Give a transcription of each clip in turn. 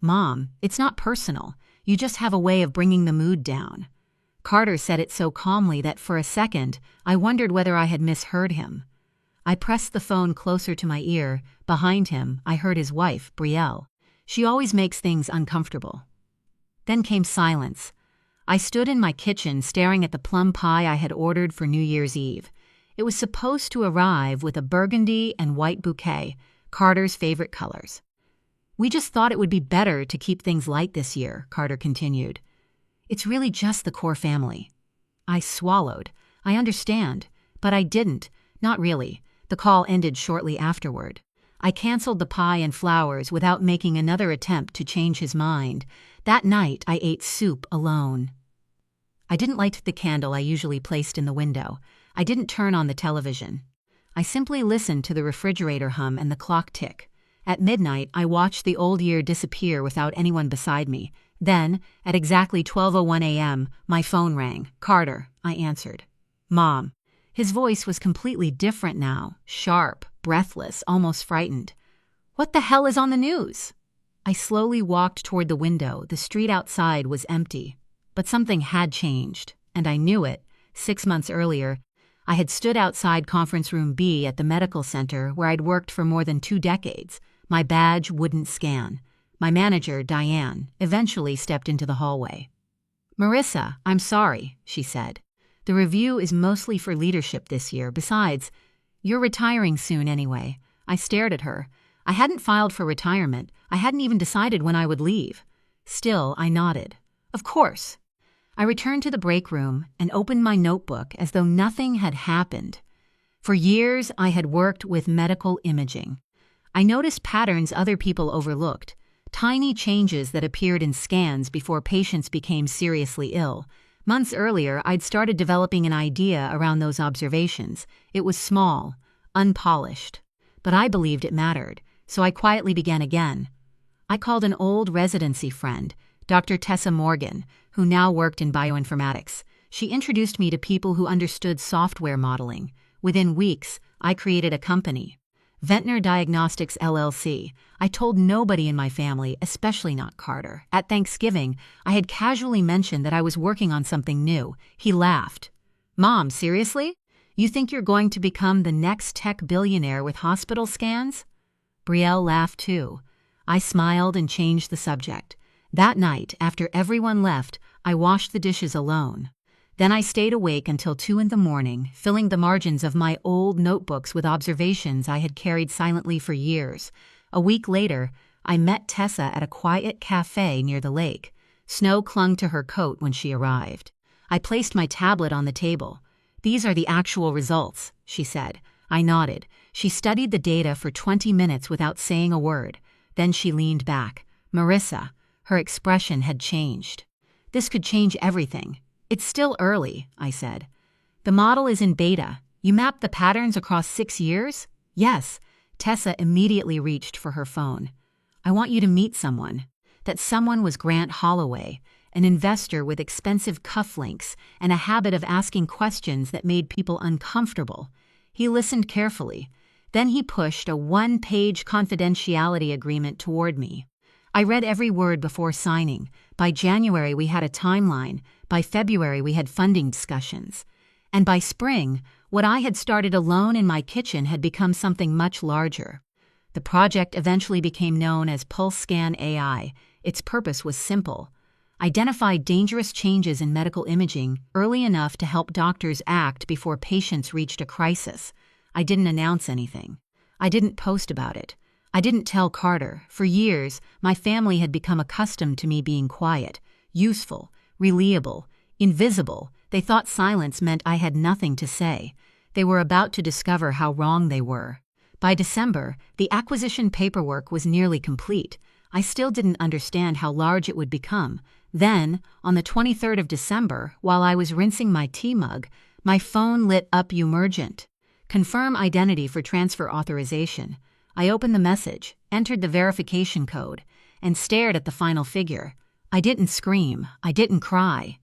"Mom, it's not personal. You just have a way of bringing the mood down." Carter said it so calmly that for a second, I wondered whether I had misheard him. I pressed the phone closer to my ear. Behind him, I heard his wife, Brielle. She always makes things uncomfortable. Then came silence. I stood in my kitchen staring at the plum pie I had ordered for New Year's Eve. It was supposed to arrive with a burgundy and white bouquet, Carter's favorite colors. "We just thought it would be better to keep things light this year," Carter continued. "It's really just the core family." I swallowed. I understand. But I didn't. Not really. The call ended shortly afterward. I canceled the pie and flowers without making another attempt to change his mind. That night, I ate soup alone. I didn't light the candle I usually placed in the window. I didn't turn on the television. I simply listened to the refrigerator hum and the clock tick. At midnight, I watched the old year disappear without anyone beside me. Then, at exactly 12:01 a.m., my phone rang. "Carter," I answered. "Mom." His voice was completely different now, sharp, breathless, almost frightened. "What the hell is on the news?" I slowly walked toward the window. The street outside was empty. But something had changed, and I knew it. 6 months earlier, I had stood outside Conference Room B at the medical center where I'd worked for more than 2 decades. My badge wouldn't scan. My manager, Diane, eventually stepped into the hallway. "Marissa, I'm sorry," she said. "The review is mostly for leadership this year. Besides, you're retiring soon anyway." I stared at her. I hadn't filed for retirement. I hadn't even decided when I would leave. Still, I nodded. "Of course." I returned to the break room and opened my notebook as though nothing had happened. For years, I had worked with medical imaging. I noticed patterns other people overlooked, tiny changes that appeared in scans before patients became seriously ill. Months earlier, I'd started developing an idea around those observations. It was small, unpolished, but I believed it mattered, so I quietly began again. I called an old residency friend, Dr. Tessa Morgan, who now worked in bioinformatics. She introduced me to people who understood software modeling. Within weeks, I created a company, Ventner Diagnostics LLC. I told nobody in my family, especially not Carter. At Thanksgiving, I had casually mentioned that I was working on something new. He laughed. "Mom, seriously? You think you're going to become the next tech billionaire with hospital scans?" Brielle laughed too. I smiled and changed the subject. That night, after everyone left, I washed the dishes alone. Then I stayed awake until 2 in the morning, filling the margins of my old notebooks with observations I had carried silently for years. A week later, I met Tessa at a quiet cafe near the lake. Snow clung to her coat when she arrived. I placed my tablet on the table. "These are the actual results," she said. I nodded. She studied the data for 20 minutes without saying a word. Then she leaned back. "Marissa," her expression had changed. "This could change everything." "It's still early," I said. "The model is in beta. You mapped the patterns across 6 years?" "Yes." Tessa immediately reached for her phone. "I want you to meet someone." That someone was Grant Holloway, an investor with expensive cufflinks and a habit of asking questions that made people uncomfortable. He listened carefully. Then he pushed a 1-page confidentiality agreement toward me. I read every word before signing. By January, we had a timeline. By February, we had funding discussions. And by spring, what I had started alone in my kitchen had become something much larger. The project eventually became known as PulseScan AI. Its purpose was simple: identify dangerous changes in medical imaging early enough to help doctors act before patients reached a crisis. I didn't announce anything. I didn't post about it. I didn't tell Carter. For years, my family had become accustomed to me being quiet, useful, reliable, invisible. They thought silence meant I had nothing to say. They were about to discover how wrong they were. By December, the acquisition paperwork was nearly complete. I still didn't understand how large it would become. Then, on the 23rd of December, while I was rinsing my tea mug, my phone lit up Emergent. Confirm identity for transfer authorization. I opened the message, entered the verification code, and stared at the final figure. I didn't scream. I didn't cry.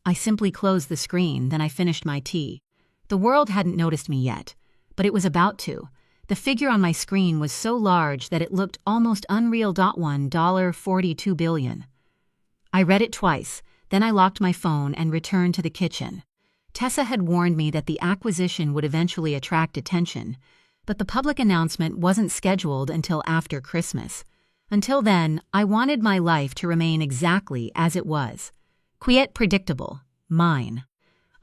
I simply closed the screen, then I finished my tea. The world hadn't noticed me yet, but it was about to. The figure on my screen was so large that it looked almost unreal. $1.42 billion. I read it twice, then I locked my phone and returned to the kitchen. Tessa had warned me that the acquisition would eventually attract attention, but the public announcement wasn't scheduled until after Christmas. Until then, I wanted my life to remain exactly as it was. Quiet, predictable, mine.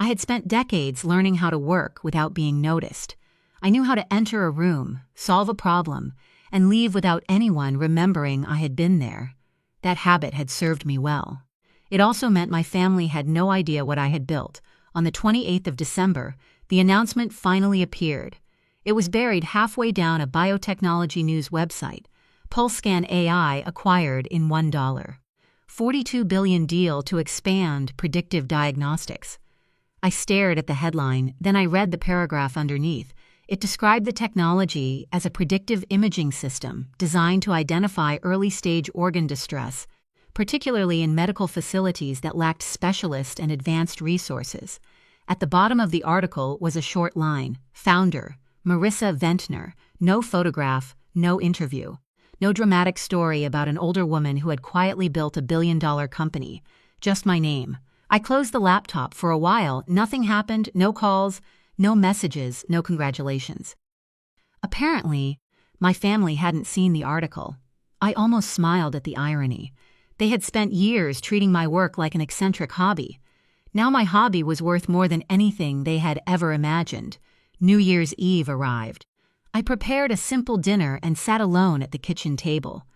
I had spent decades learning how to work without being noticed. I knew how to enter a room, solve a problem, and leave without anyone remembering I had been there. That habit had served me well. It also meant my family had no idea what I had built. On the 28th of December, the announcement finally appeared. It was buried halfway down a biotechnology news website. PulseScan AI acquired in $1. $42 billion deal to expand predictive diagnostics. I stared at the headline, then I read the paragraph underneath. It described the technology as a predictive imaging system designed to identify early-stage organ distress, particularly in medical facilities that lacked specialist and advanced resources. At the bottom of the article was a short line, Founder, Marissa Ventner, no photograph, no interview. No dramatic story about an older woman who had quietly built a billion-dollar company. Just my name. I closed the laptop for a while. Nothing happened, no calls, no messages, no congratulations. Apparently, my family hadn't seen the article. I almost smiled at the irony. They had spent years treating my work like an eccentric hobby. Now my hobby was worth more than anything they had ever imagined. New Year's Eve arrived. I prepared a simple dinner and sat alone at the kitchen table.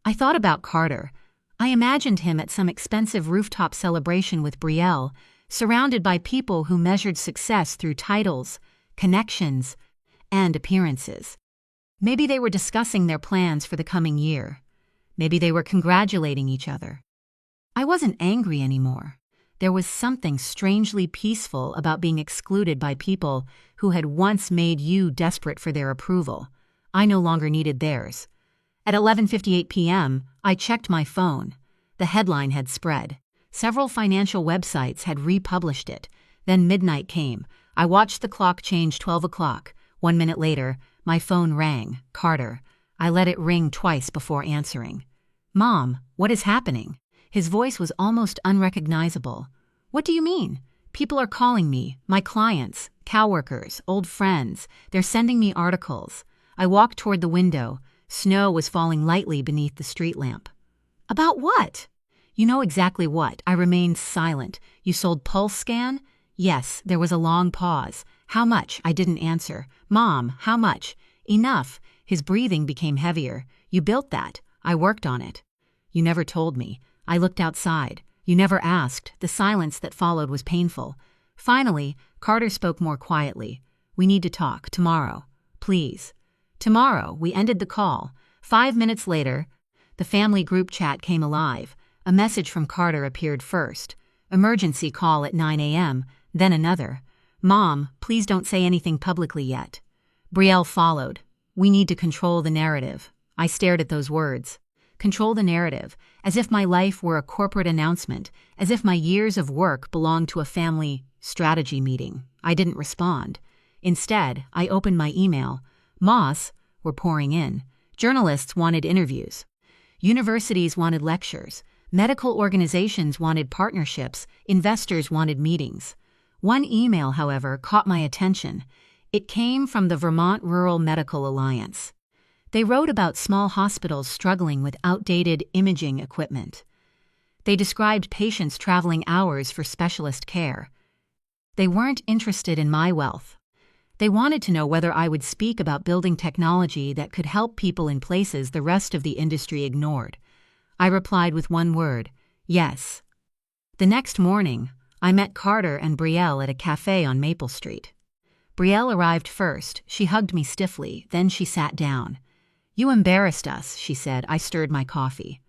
I thought about Carter. I imagined him at some expensive rooftop celebration with Brielle, surrounded by people who measured success through titles, connections, and appearances. Maybe they were discussing their plans for the coming year. Maybe they were congratulating each other. I wasn't angry anymore. There was something strangely peaceful about being excluded by people who had once made you desperate for their approval. I no longer needed theirs. At 11:58 p.m., I checked my phone. The headline had spread. Several financial websites had republished it. Then midnight came. I watched the clock change 12 o'clock. 1 minute later, my phone rang. Carter. I let it ring twice before answering. Mom, what is happening? His voice was almost unrecognizable. What do you mean? People are calling me, my clients, coworkers, old friends. They're sending me articles. I walked toward the window. Snow was falling lightly beneath the street lamp. About what? You know exactly what. I remained silent. You sold PulseScan? Yes, there was a long pause. How much? I didn't answer. Mom, how much? Enough. His breathing became heavier. You built that. I worked on it. You never told me. I looked outside. You never asked. The silence that followed was painful. Finally, Carter spoke more quietly. We need to talk. Tomorrow. Please. Tomorrow. We ended the call. 5 minutes later, the family group chat came alive. A message from Carter appeared first. Emergency call at 9 a.m., then another. Mom, please don't say anything publicly yet. Brielle followed. We need to control the narrative. I stared at those words. Control the narrative, as if my life were a corporate announcement, as if my years of work belonged to a family strategy meeting. I didn't respond. Instead, I opened my email. Moss were pouring in. Journalists wanted interviews. Universities wanted lectures. Medical organizations wanted partnerships. Investors wanted meetings. One email, however, caught my attention. It came from the Vermont Rural Medical Alliance. They wrote about small hospitals struggling with outdated imaging equipment. They described patients traveling hours for specialist care. They weren't interested in my wealth. They wanted to know whether I would speak about building technology that could help people in places the rest of the industry ignored. I replied with one word, yes. The next morning, I met Carter and Brielle at a cafe on Maple Street. Brielle arrived first. She hugged me stiffly, then she sat down. You embarrassed us, she said. I stirred my coffee.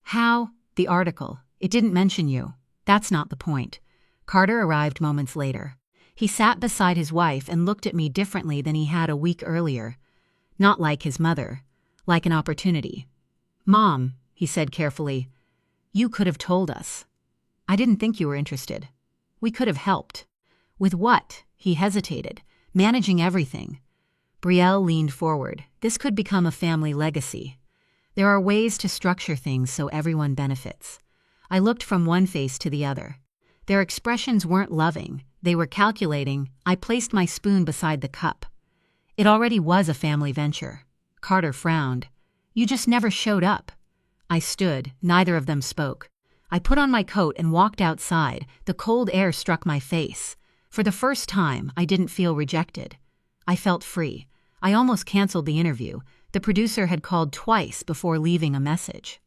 How? The article. It didn't mention you. That's not the point. Carter arrived moments later. He sat beside his wife and looked at me differently than he had a week earlier. Not like his mother. Like an opportunity. Mom, he said carefully, you could have told us. I didn't think you were interested. We could have helped. With what? He hesitated. Managing everything. Brielle leaned forward. This could become a family legacy. There are ways to structure things so everyone benefits. I looked from one face to the other. Their expressions weren't loving. They were calculating. I placed my spoon beside the cup. It already was a family venture. Carter frowned. You just never showed up. I stood. Neither of them spoke. I put on my coat and walked outside. The cold air struck my face. For the first time, I didn't feel rejected. I felt free. I almost canceled the interview. The producer had called twice before leaving a message.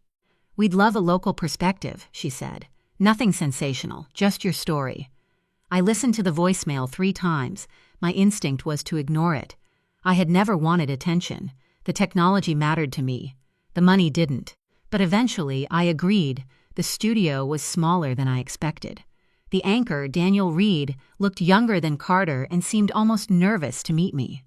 We'd love a local perspective, she said. Nothing sensational, just your story. I listened to the voicemail 3 times. My instinct was to ignore it. I had never wanted attention. The technology mattered to me. The money didn't. But eventually, I agreed. The studio was smaller than I expected. The anchor, Daniel Reed, looked younger than Carter and seemed almost nervous to meet me.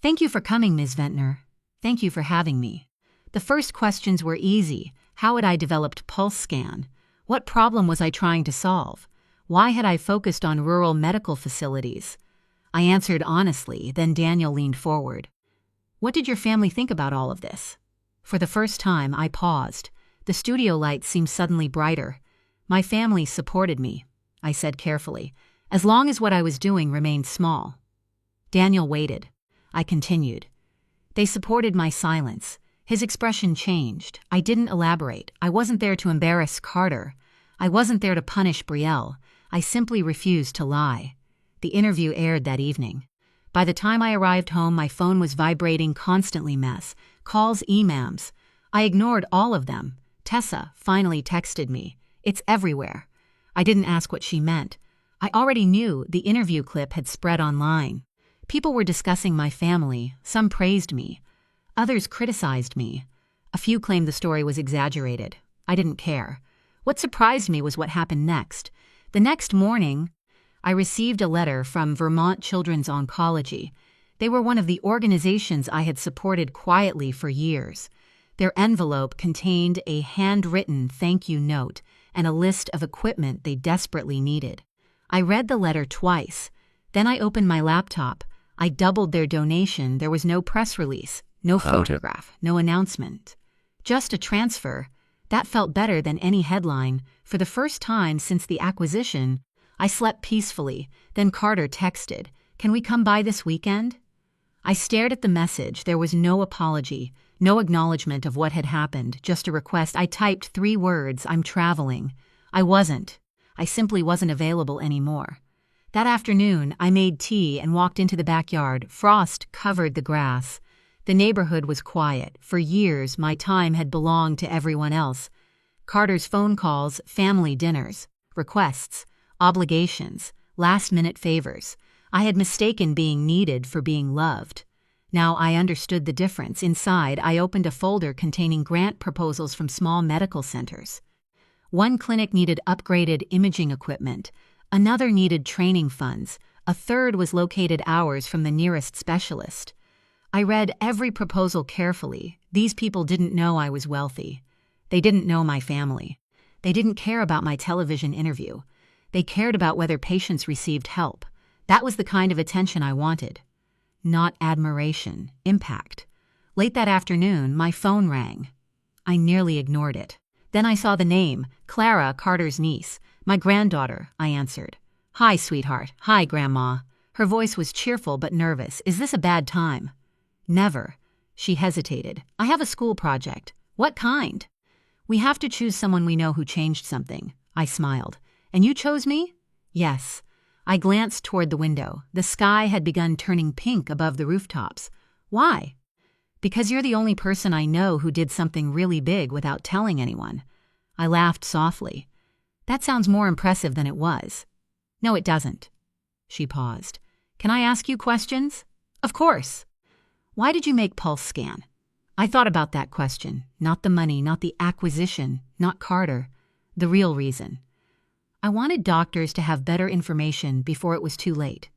Thank you for coming, Ms. Ventner. Thank you for having me. The first questions were easy. How had I developed PulseScan? What problem was I trying to solve? Why had I focused on rural medical facilities? I answered honestly, then Daniel leaned forward. What did your family think about all of this? For the first time, I paused. The studio lights seemed suddenly brighter. My family supported me, I said carefully, as long as what I was doing remained small. Daniel waited. I continued. They supported my silence. His expression changed. I didn't elaborate. I wasn't there to embarrass Carter. I wasn't there to punish Brielle. I simply refused to lie. The interview aired that evening. By the time I arrived home, my phone was vibrating constantly. Calls, emails. I ignored all of them. Tessa finally texted me. It's everywhere. I didn't ask what she meant. I already knew the interview clip had spread online. People were discussing my family. Some praised me. Others criticized me. A few claimed the story was exaggerated. I didn't care. What surprised me was what happened next. The next morning, I received a letter from Vermont Children's Oncology. They were one of the organizations I had supported quietly for years. Their envelope contained a handwritten thank you note and a list of equipment they desperately needed. I read the letter twice. Then I opened my laptop. I doubled their donation. There was no press release, no photograph, no announcement. Just a transfer. That felt better than any headline. For the first time since the acquisition, I slept peacefully. Then Carter texted, "Can we come by this weekend?" I stared at the message. There was no apology, no acknowledgement of what had happened, just a request. I typed 3 words, "I'm traveling." I wasn't. I simply wasn't available anymore. That afternoon, I made tea and walked into the backyard. Frost covered the grass. The neighborhood was quiet. For years, my time had belonged to everyone else. Carter's phone calls, family dinners, requests, obligations, last-minute favors. I had mistaken being needed for being loved. Now I understood the difference. Inside, I opened a folder containing grant proposals from small medical centers. One clinic needed upgraded imaging equipment. Another needed training funds. A third was located hours from the nearest specialist. I read every proposal carefully. These people didn't know I was wealthy. They didn't know my family. They didn't care about my television interview. They cared about whether patients received help. That was the kind of attention I wanted. Not admiration, impact. Late that afternoon, my phone rang. I nearly ignored it. Then I saw the name, Clara, Carter's niece. "My granddaughter," I answered. "Hi, sweetheart. Hi, Grandma." Her voice was cheerful but nervous. "Is this a bad time?" "Never." She hesitated. "I have a school project." "What kind?" "We have to choose someone we know who changed something." I smiled. "And you chose me?" "Yes." I glanced toward the window. The sky had begun turning pink above the rooftops. "Why?" "Because you're the only person I know who did something really big without telling anyone." I laughed softly. "That sounds more impressive than it was." "No, it doesn't." She paused. "Can I ask you questions?" "Of course." "Why did you make PulseScan?" I thought about that question. Not the money, not the acquisition, not Carter. The real reason. I wanted doctors to have better information before it was too late.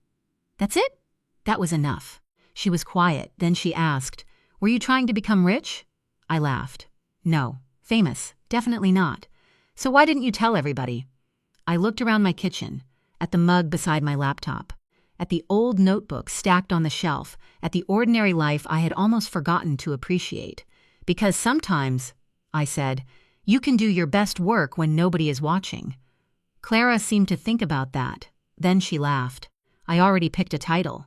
"That's it?" That was enough. She was quiet. Then she asked, "Were you trying to become rich?" I laughed. "No. Famous? Definitely not. So why didn't you tell everybody?" I looked around my kitchen, at the mug beside my laptop. at the old notebooks stacked on the shelf, at the ordinary life I had almost forgotten to appreciate. Because sometimes, I said, you can do your best work when nobody is watching. Clara seemed to think about that. Then she laughed. I already picked a title.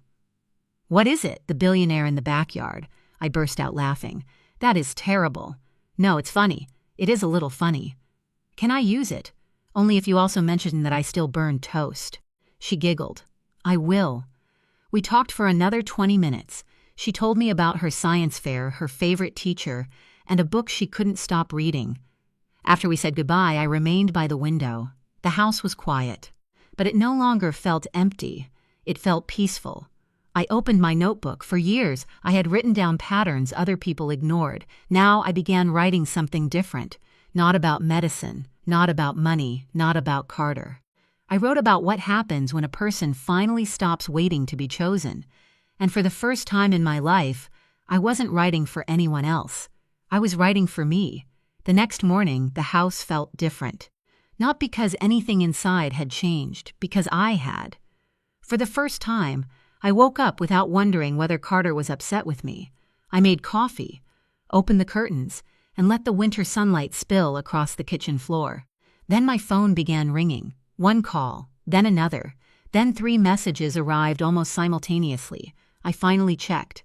What is it? The Billionaire in the Backyard. I burst out laughing. That is terrible. No, it's funny. It is a little funny. Can I use it? Only if you also mention that I still burn toast. She giggled. I will. We talked for another 20 minutes. She told me about her science fair, her favorite teacher, and a book she couldn't stop reading. After we said goodbye, I remained by the window. The house was quiet, but it no longer felt empty. It felt peaceful. I opened my notebook. For years, I had written down patterns other people ignored. Now I began writing something different. Not about medicine, not about money, not about Carter. I wrote about what happens when a person finally stops waiting to be chosen. And for the first time in my life, I wasn't writing for anyone else. I was writing for me. The next morning, the house felt different. Not because anything inside had changed, because I had. For the first time, I woke up without wondering whether Carter was upset with me. I made coffee, opened the curtains, and let the winter sunlight spill across the kitchen floor. Then my phone began ringing. One call, then another. Then 3 messages arrived almost simultaneously. I finally checked.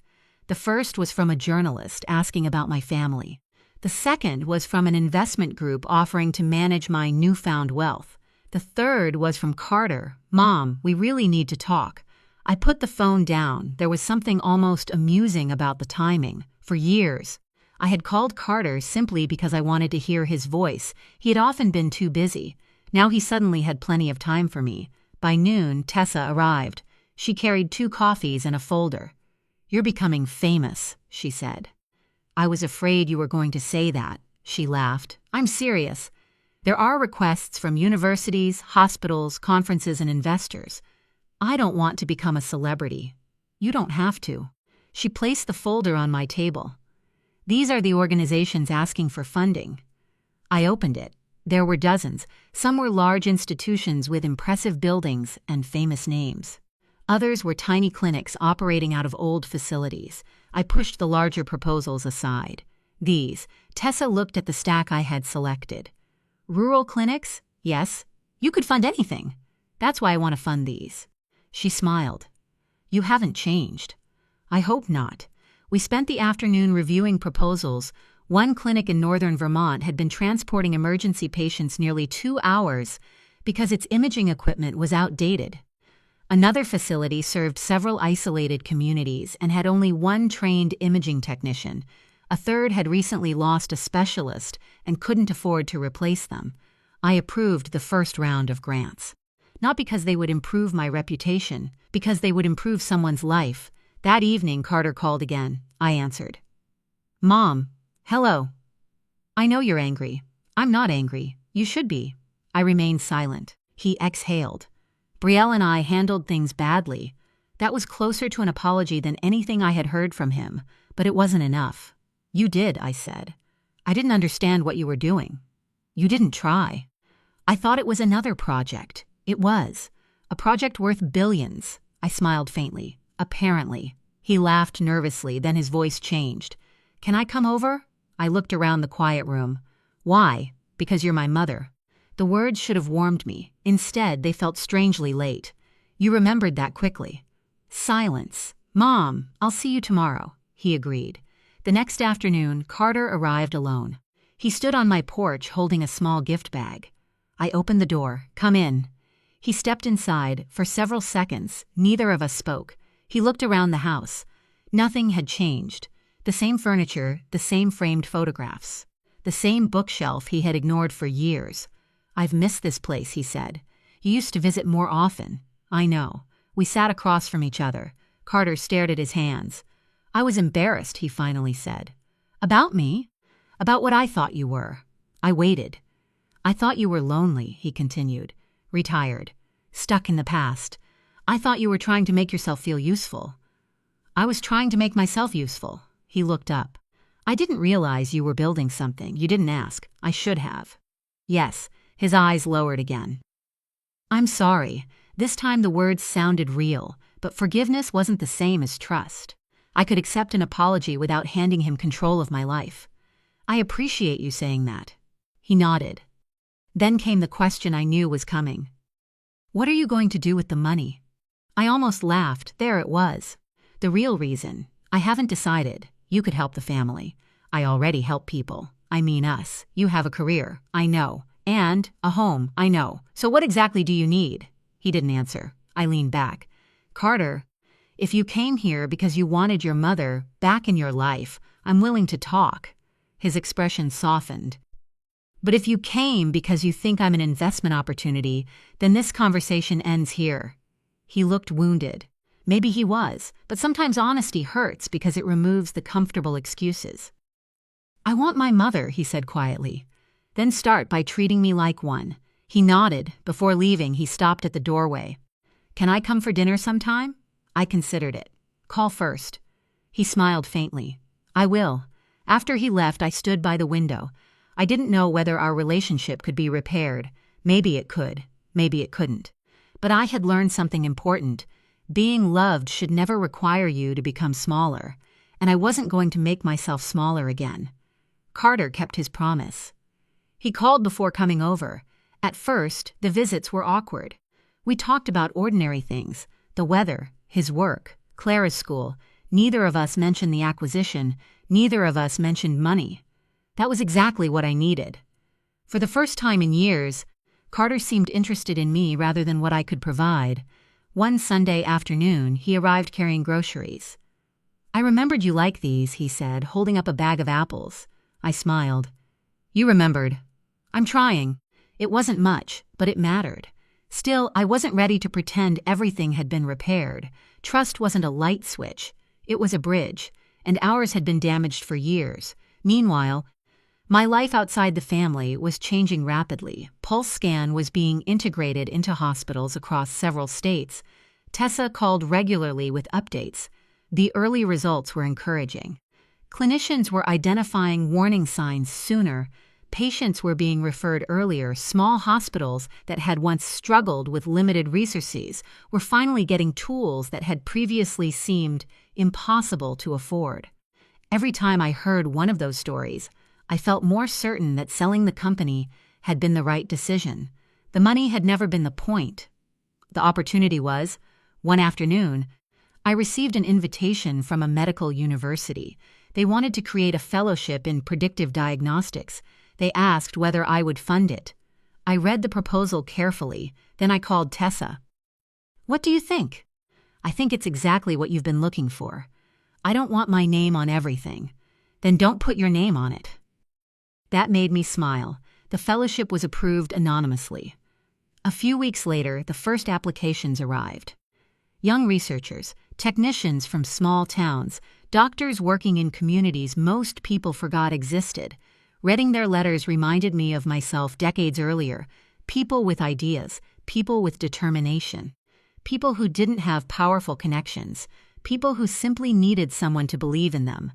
The first was from a journalist asking about my family. The second was from an investment group offering to manage my newfound wealth. The third was from Carter. Mom, we really need to talk. I put the phone down. There was something almost amusing about the timing. For years, I had called Carter simply because I wanted to hear his voice. He had often been too busy. Now he suddenly had plenty of time for me. By noon, Tessa arrived. She carried 2 coffees and a folder. You're becoming famous, she said. I was afraid you were going to say that, she laughed. I'm serious. There are requests from universities, hospitals, conferences, and investors. I don't want to become a celebrity. You don't have to. She placed the folder on my table. These are the organizations asking for funding. I opened it. There were dozens. Some were large institutions with impressive buildings and famous names. Others were tiny clinics operating out of old facilities. I pushed the larger proposals aside. These, Tessa looked at the stack I had selected. Rural clinics? Yes. You could fund anything. That's why I want to fund these. She smiled. You haven't changed. I hope not. We spent the afternoon reviewing proposals. One clinic in northern Vermont had been transporting emergency patients nearly 2 hours because its imaging equipment was outdated. Another facility served several isolated communities and had only 1 trained imaging technician. A third had recently lost a specialist and couldn't afford to replace them. I approved the first round of grants. Not because they would improve my reputation, because they would improve someone's life. That evening, Carter called again. I answered. Mom. Hello. I know you're angry. I'm not angry. You should be. I remained silent. He exhaled. Brielle and I handled things badly. That was closer to an apology than anything I had heard from him, but it wasn't enough. You did, I said. I didn't understand what you were doing. You didn't try. I thought it was another project. It was. A project worth billions. I smiled faintly. Apparently. He laughed nervously, then his voice changed. Can I come over? I looked around the quiet room. Why? Because you're my mother. The words should have warmed me. Instead, they felt strangely late. You remembered that quickly. Silence. Mom, I'll see you tomorrow, he agreed. The next afternoon, Carter arrived alone. He stood on my porch holding a small gift bag. I opened the door. Come in. He stepped inside. For several seconds, neither of us spoke. He looked around the house. Nothing had changed. The same furniture, the same framed photographs, the same bookshelf he had ignored for years. I've missed this place, he said. You used to visit more often. I know. We sat across from each other. Carter stared at his hands. I was embarrassed, he finally said. About me? About what I thought you were. I waited. I thought you were lonely, he continued. Retired. Stuck in the past. I thought you were trying to make yourself feel useful. I was trying to make myself useful. He looked up. I didn't realize you were building something. You didn't ask. I should have. Yes. His eyes lowered again. I'm sorry. This time the words sounded real. but forgiveness wasn't the same as trust. I could accept an apology without handing him control of my life. I appreciate you saying that. He nodded. Then came the question I knew was coming. What are you going to do with the money? I almost laughed. There it was. The real reason. I haven't decided. You could help the family. I already help people. I mean us. You have a career. I know. And a home. I know. So what exactly do you need? He didn't answer. I leaned back. Carter, if you came here because you wanted your mother back in your life, I'm willing to talk. His expression softened. But if you came because you think I'm an investment opportunity, then this conversation ends here. He looked wounded. Maybe he was, but sometimes honesty hurts because it removes the comfortable excuses. I want my mother, he said quietly. Then start by treating me like one. He nodded. Before leaving, he stopped at the doorway. Can I come for dinner sometime? I considered it. Call first. He smiled faintly. I will. After he left, I stood by the window. I didn't know whether our relationship could be repaired. Maybe it could. Maybe it couldn't. But I had learned something important. Being loved should never require you to become smaller. And I wasn't going to make myself smaller again. Carter kept his promise. He called before coming over. At first, the visits were awkward. We talked about ordinary things, the weather, his work, Clara's school. Neither of us mentioned the acquisition. Neither of us mentioned money. That was exactly what I needed. For the first time in years, Carter seemed interested in me rather than what I could provide. One Sunday afternoon, he arrived carrying groceries. I remembered you like these, he said, holding up a bag of apples. I smiled. You remembered. I'm trying. It wasn't much, but it mattered. Still, I wasn't ready to pretend everything had been repaired. Trust wasn't a light switch. It was a bridge, and ours had been damaged for years. Meanwhile, my life outside the family was changing rapidly. PulseScan was being integrated into hospitals across several states. Tessa called regularly with updates. The early results were encouraging. Clinicians were identifying warning signs sooner. Patients were being referred earlier. Small hospitals that had once struggled with limited resources were finally getting tools that had previously seemed impossible to afford. Every time I heard one of those stories, I felt more certain that selling the company had been the right decision. The money had never been the point. The opportunity was, one afternoon, I received an invitation from a medical university. They wanted to create a fellowship in predictive diagnostics. They asked whether I would fund it. I read the proposal carefully, then I called Tessa. What do you think? I think it's exactly what you've been looking for. I don't want my name on everything. Then don't put your name on it. That made me smile. The fellowship was approved anonymously. A few weeks later, the first applications arrived. Young researchers, technicians from small towns, doctors working in communities most people forgot existed. Reading their letters reminded me of myself decades earlier. People with ideas, people with determination, people who didn't have powerful connections, people who simply needed someone to believe in them.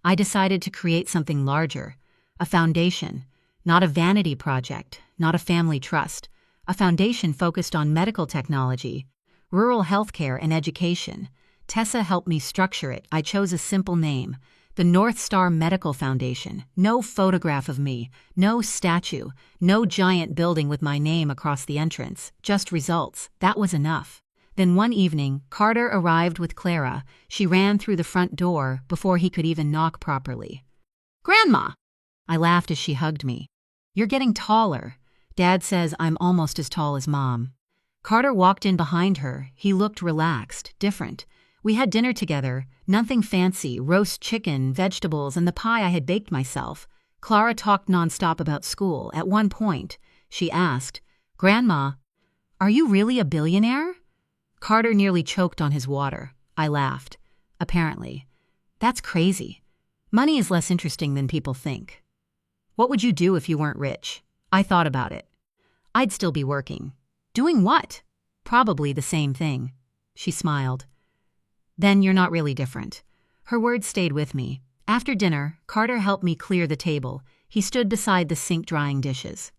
I decided to create something larger, a foundation, not a vanity project, not a family trust, a foundation focused on medical technology, rural healthcare, and education. Tessa helped me structure it. I chose a simple name, the North Star Medical Foundation. No photograph of me, no statue, no giant building with my name across the entrance, just results. That was enough. Then one evening, Carter arrived with Clara. She ran through the front door before he could even knock properly. Grandma! I laughed as she hugged me. You're getting taller. Dad says I'm almost as tall as Mom. Carter walked in behind her. He looked relaxed, different. We had dinner together, nothing fancy, roast chicken, vegetables, and the pie I had baked myself. Clara talked nonstop about school. At one point, she asked, Grandma, are you really a billionaire? Carter nearly choked on his water. I laughed. Apparently. That's crazy. Money is less interesting than people think. What would you do if you weren't rich? I thought about it. I'd still be working. Doing what? Probably the same thing. She smiled. Then you're not really different. Her words stayed with me. After dinner, Carter helped me clear the table. He stood beside the sink drying dishes.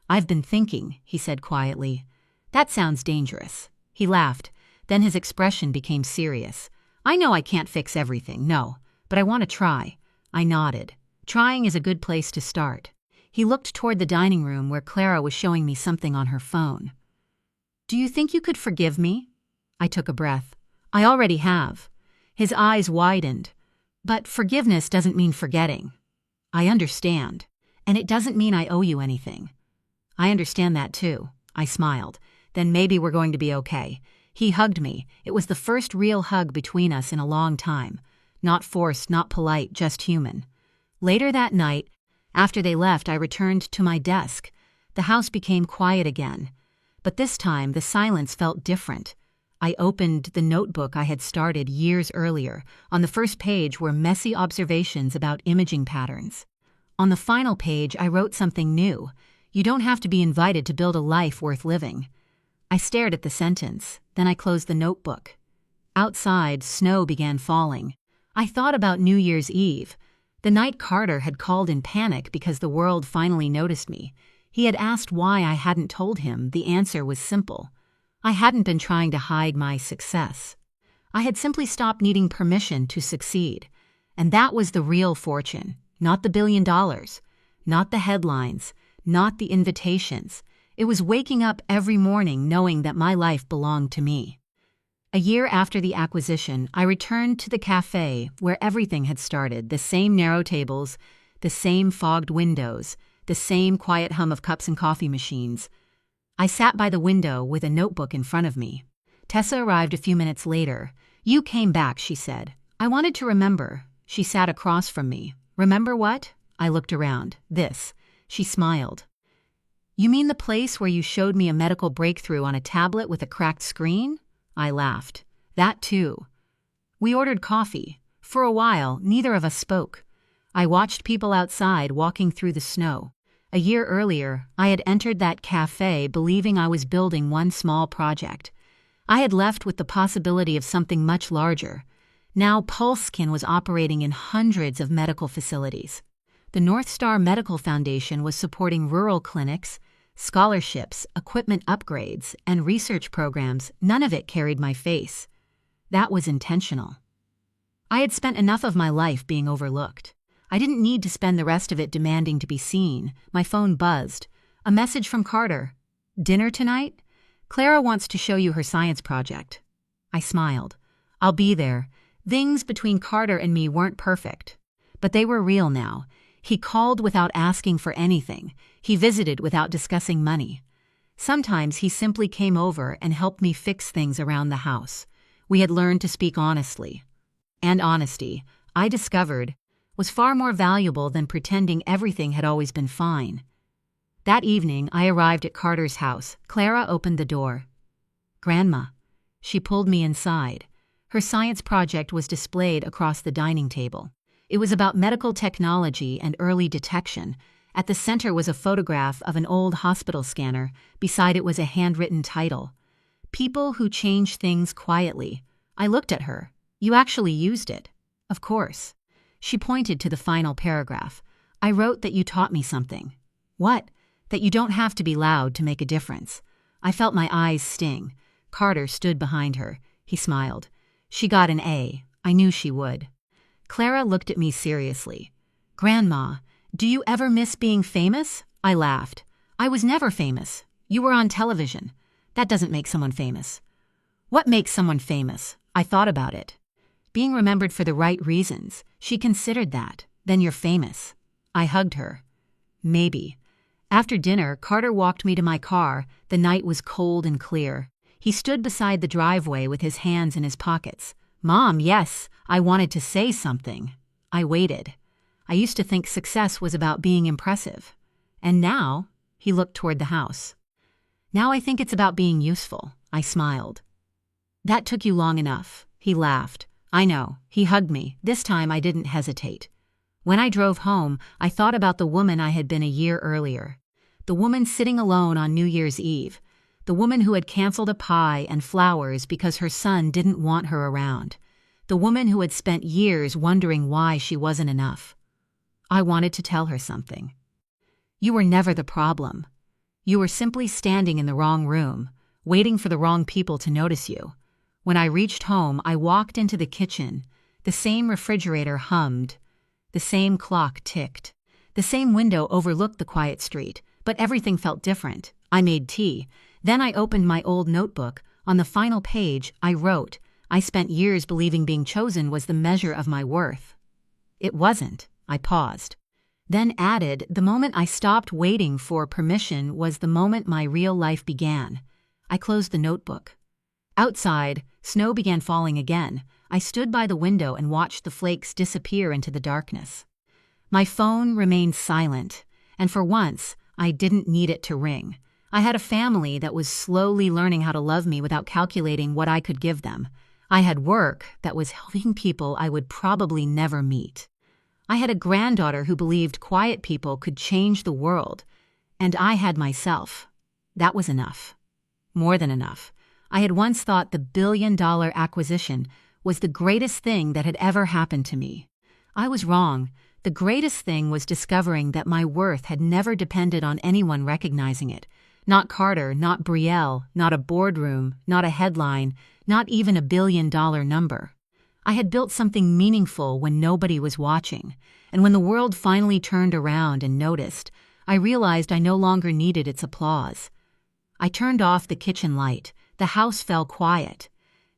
I've been thinking, he said quietly. That sounds dangerous. He laughed. Then his expression became serious. I know I can't fix everything, no, but I want to try. I nodded. Trying is a good place to start. He looked toward the dining room where Clara was showing me something on her phone. Do you think you could forgive me? I took a breath. I already have. His eyes widened. But forgiveness doesn't mean forgetting. I understand. And it doesn't mean I owe you anything. I understand that too. I smiled. Then maybe we're going to be okay. He hugged me. It was the first real hug between us in a long time. Not forced, not polite, just human. Later that night, after they left, I returned to my desk. The house became quiet again. But this time, the silence felt different. I opened the notebook I had started years earlier. On the first page were messy observations about imaging patterns. On the final page, I wrote something new. You don't have to be invited to build a life worth living. I stared at the sentence. Then I closed the notebook. Outside, snow began falling. I thought about New Year's Eve. The night Carter had called in panic because the world finally noticed me. He had asked why I hadn't told him. The answer was simple. I hadn't been trying to hide my success. I had simply stopped needing permission to succeed. And that was the real fortune. Not the $1 billion. Not the headlines. Not the invitations. It was waking up every morning knowing that my life belonged to me. A year after the acquisition, I returned to the cafe where everything had started. The same narrow tables, the same fogged windows, the same quiet hum of cups and coffee machines. I sat by the window with a notebook in front of me. Tessa arrived a few minutes later. You came back, she said. I wanted to remember. She sat across from me. Remember what? I looked around. This. She smiled. You mean the place where you showed me a medical breakthrough on a tablet with a cracked screen? I laughed. That too. We ordered coffee. For a while, neither of us spoke. I watched people outside walking through the snow. A year earlier, I had entered that cafe believing I was building one small project. I had left with the possibility of something much larger. Now PulseScan was operating in hundreds of medical facilities. The North Star Medical Foundation was supporting rural clinics, scholarships, equipment upgrades, and research programs. None of it carried my face. That was intentional. I had spent enough of my life being overlooked. I didn't need to spend the rest of it demanding to be seen. My phone buzzed. A message from Carter. Dinner tonight? Clara wants to show you her science project. I smiled. I'll be there. Things between Carter and me weren't perfect. But they were real now. He called without asking for anything. He visited without discussing money. Sometimes he simply came over and helped me fix things around the house. We had learned to speak honestly. And honesty, I discovered, was far more valuable than pretending everything had always been fine. That evening, I arrived at Carter's house. Clara opened the door. Grandma. She pulled me inside. Her science project was displayed across the dining table. It was about medical technology and early detection. At the center was a photograph of an old hospital scanner. Beside it was a handwritten title. People who change things quietly. I looked at her. You actually used it. Of course. She pointed to the final paragraph. I wrote that you taught me something. What? That you don't have to be loud to make a difference. I felt my eyes sting. Carter stood behind her. He smiled. She got an A. I knew she would. Clara looked at me seriously. Grandma, do you ever miss being famous? I laughed. I was never famous. You were on television. That doesn't make someone famous. What makes someone famous? I thought about it. Being remembered for the right reasons. She considered that. Then you're famous. I hugged her. Maybe. After dinner, Carter walked me to my car. The night was cold and clear. He stood beside the driveway with his hands in his pockets. Mom, yes, I wanted to say something. I waited. I used to think success was about being impressive. And now, he looked toward the house. Now I think it's about being useful. I smiled. That took you long enough. He laughed. I know. He hugged me. This time I didn't hesitate. When I drove home, I thought about the woman I had been a year earlier. The woman sitting alone on New Year's Eve. The woman who had canceled a pie and flowers because her son didn't want her around. The woman who had spent years wondering why she wasn't enough. I wanted to tell her something. You were never the problem. You were simply standing in the wrong room, waiting for the wrong people to notice you. When I reached home, I walked into the kitchen. The same refrigerator hummed. The same clock ticked. The same window overlooked the quiet street, but everything felt different. I made tea. Then I opened my old notebook. On the final page, I wrote, "I spent years believing being chosen was the measure of my worth." It wasn't. I paused. Then added, "The moment I stopped waiting for permission was the moment my real life began." I closed the notebook. Outside, snow began falling again. I stood by the window and watched the flakes disappear into the darkness. My phone remained silent, and for once, I didn't need it to ring. I had a family that was slowly learning how to love me without calculating what I could give them. I had work that was helping people I would probably never meet. I had a granddaughter who believed quiet people could change the world, and I had myself. That was enough. More than enough. I had once thought the billion-dollar acquisition was the greatest thing that had ever happened to me. I was wrong. The greatest thing was discovering that my worth had never depended on anyone recognizing it. Not Carter, not Brielle, not a boardroom, not a headline, not even a billion-dollar number. I had built something meaningful when nobody was watching, and when the world finally turned around and noticed, I realized I no longer needed its applause. I turned off the kitchen light. The house fell quiet.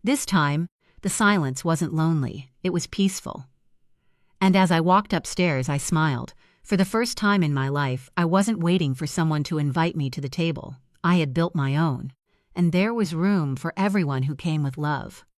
This time, the silence wasn't lonely. It was peaceful. And as I walked upstairs, I smiled. For the first time in my life, I wasn't waiting for someone to invite me to the table. I had built my own. And there was room for everyone who came with love.